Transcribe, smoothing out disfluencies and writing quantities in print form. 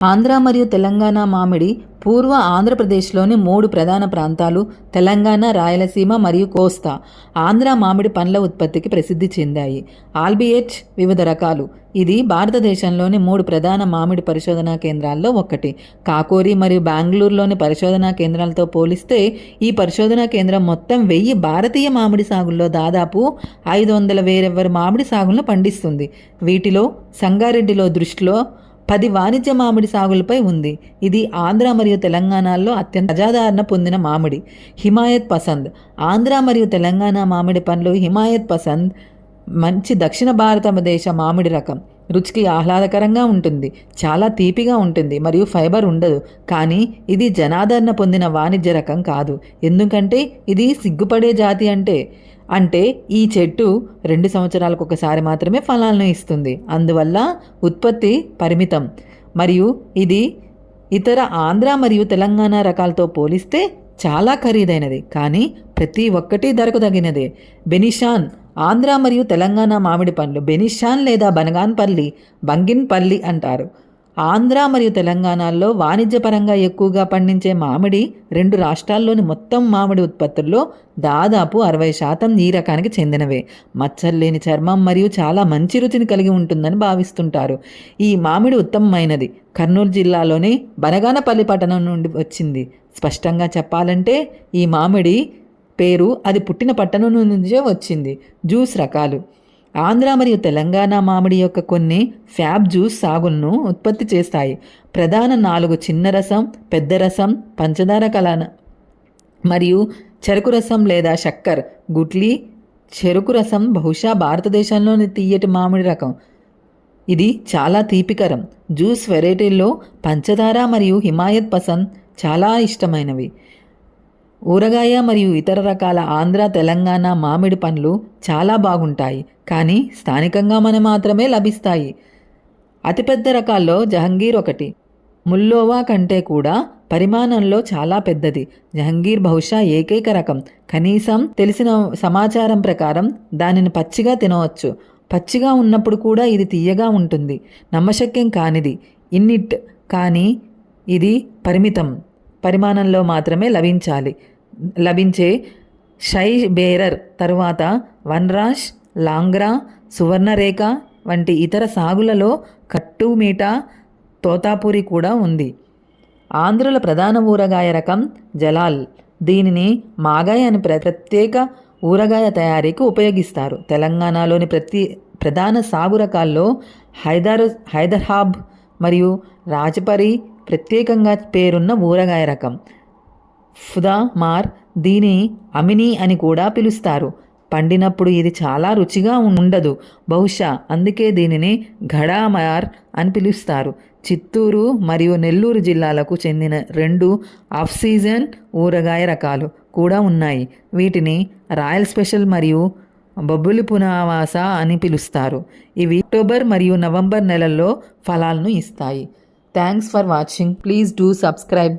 ఆంధ్ర మరియు తెలంగాణ మామిడి పూర్వ ఆంధ్రప్రదేశ్లోని 3 ప్రధాన ప్రాంతాలు తెలంగాణ, రాయలసీమ మరియు కోస్తా. ఆంధ్ర మామిడి పండ్ల ఉత్పత్తికి ప్రసిద్ధి చెందాయి. ఆల్బియేట్ వివిధ రకాలు. ఇది భారతదేశంలోని 3 ప్రధాన మామిడి పరిశోధనా కేంద్రాల్లో ఒకటి. కాకోరి మరియు బెంగళూరులోని పరిశోధనా కేంద్రాలతో పోలిస్తే ఈ పరిశోధనా కేంద్రం మొత్తం 1000 భారతీయ మామిడి సాగుల్లో దాదాపు 500 వేరెవ్వరి మామిడి సాగులను పండిస్తుంది. వీటిలో సంగారెడ్డిలో దృష్టిలో 10 వాణిజ్య మామిడి సాగులపై ఉంది. ఇది ఆంధ్ర మరియు తెలంగాణలో అత్యంత ప్రజాదరణ పొందిన మామిడి. హిమాయత్ పసంద్. ఆంధ్ర మరియు తెలంగాణ మామిడి పండ్లు హిమాయత్ పసంద్ మంచి దక్షిణ భారతదేశ మామిడి రకం. రుచికి ఆహ్లాదకరంగా ఉంటుంది, చాలా తీపిగా ఉంటుంది మరియు ఫైబర్ ఉండదు. కానీ ఇది జనాదరణ పొందిన వాణిజ్య రకం కాదు, ఎందుకంటే ఇది సిగ్గుపడే జాతి అంటే ఈ చెట్టు 2 సంవత్సరాలకు ఒకసారి మాత్రమే ఫలాలను ఇస్తుంది. అందువల్ల ఉత్పత్తి పరిమితం మరియు ఇది ఇతర ఆంధ్ర మరియు తెలంగాణ రకాలతో పోలిస్తే చాలా ఖరీదైనది, కానీ ప్రతి ఒక్కటి ధరకు తగినదే. బెనిషాన్. ఆంధ్ర మరియు తెలంగాణ మామిడి పండ్లు బెనిషాన్ లేదా బంగిన్పల్లి అంటారు. ఆంధ్ర మరియు తెలంగాణలో వాణిజ్యపరంగా ఎక్కువగా పండించే మామిడి 2 రాష్ట్రాల్లోని మొత్తం మామిడి ఉత్పత్తుల్లో దాదాపు 60% ఈ రకానికి చెందినవే. మచ్చలు లేని చర్మం మరియు చాలా మంచి రుచిని కలిగి ఉంటుందని భావిస్తుంటారు. ఈ మామిడి ఉత్తమమైనది. కర్నూలు జిల్లాలోని బనగానపల్లి పట్టణం నుండి వచ్చింది. స్పష్టంగా చెప్పాలంటే ఈ మామిడి పేరు అది పుట్టిన పట్టణం నుంచే వచ్చింది. జ్యూస్ రకాలు. ఆంధ్ర మరియు తెలంగాణ మామిడి యొక్క కొన్ని ఫ్యాబ్ జ్యూస్ సాగులను ఉత్పత్తి చేస్తాయి. ప్రధాన 4 చిన్న రసం, పెద్ద రసం, పంచదార కలన మరియు చెరుకు రసం లేదా షక్కర్. గుట్లీ చెరుకు రసం బహుశా భారతదేశంలోని తీయటి మామిడి రకం. ఇది చాలా తీపికరం. జ్యూస్ వెరైటీల్లో పంచదార మరియు హిమాయత్ పసంద్ చాలా ఇష్టమైనవి. ఊరగాయ మరియు ఇతర రకాల ఆంధ్ర తెలంగాణ మామిడి పండ్లు చాలా బాగుంటాయి, కానీ స్థానికంగా మాత్రమే లభిస్తాయి. అతిపెద్ద రకాల్లో జహంగీర్ ఒకటి. ముల్లోవా కంటే కూడా పరిమాణంలో చాలా పెద్దది. జహంగీర్ బహుశా ఏకైక రకం. కనీసం తెలిసిన సమాచారం ప్రకారం దానిని పచ్చిగా తినవచ్చు. పచ్చిగా ఉన్నప్పుడు కూడా ఇది తీయగా ఉంటుంది. నమ్మశక్యం కానిది ఇన్నిట్, కానీ ఇది పరిమాణంలో మాత్రమే లభించే షై బేరర్ తరువాత వన్రాష్, లాంగ్రా, సువర్ణరేఖ వంటి ఇతర సాగులలో కట్టుమీట, తోతాపూరి కూడా ఉంది. ఆంధ్రుల ప్రధాన ఊరగాయ రకం జలాల్. దీనిని మాగాయ్ అని ప్రత్యేక ఊరగాయ తయారీకి ఉపయోగిస్తారు. తెలంగాణలోని ప్రధాన సాగు రకాల్లో హైదరాబాద్ మరియు రాజపరి ప్రత్యేకంగా పేరున్న ఊరగాయ రకం. ఫుదామార్. దీని అమిని అని కూడా పిలుస్తారు. పండినప్పుడు ఇది చాలా రుచిగా ఉండదు, బహుశా అందుకే దీనిని ఘడామార్ అని పిలుస్తారు. చిత్తూరు మరియు నెల్లూరు జిల్లాలకు చెందిన 2 ఆఫ్ సీజన్ ఊరగాయ రకాలు కూడా ఉన్నాయి. వీటిని రాయల్ స్పెషల్ మరియు బొబ్బులి పునవాస అని పిలుస్తారు. ఇవి అక్టోబర్ మరియు నవంబర్ నెలల్లో ఫలాలను ఇస్తాయి. Thanks for watching. Please do subscribe.